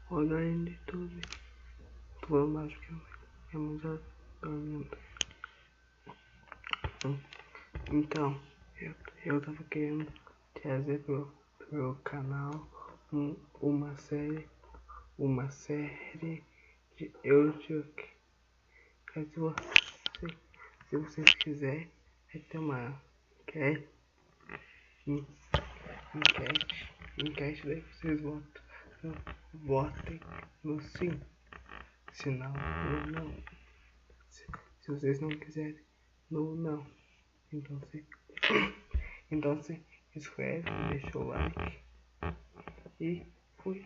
Além de tudo, tô mais que é muito dormindo. Então, eu tava querendo trazer pro canal uma série de Eurotrack. Se vocês quiserem, vai ter uma enquete, daí vocês votem no sim, se não, no não. Se vocês não quiserem, no não. Então se inscreve, deixa o like e fui.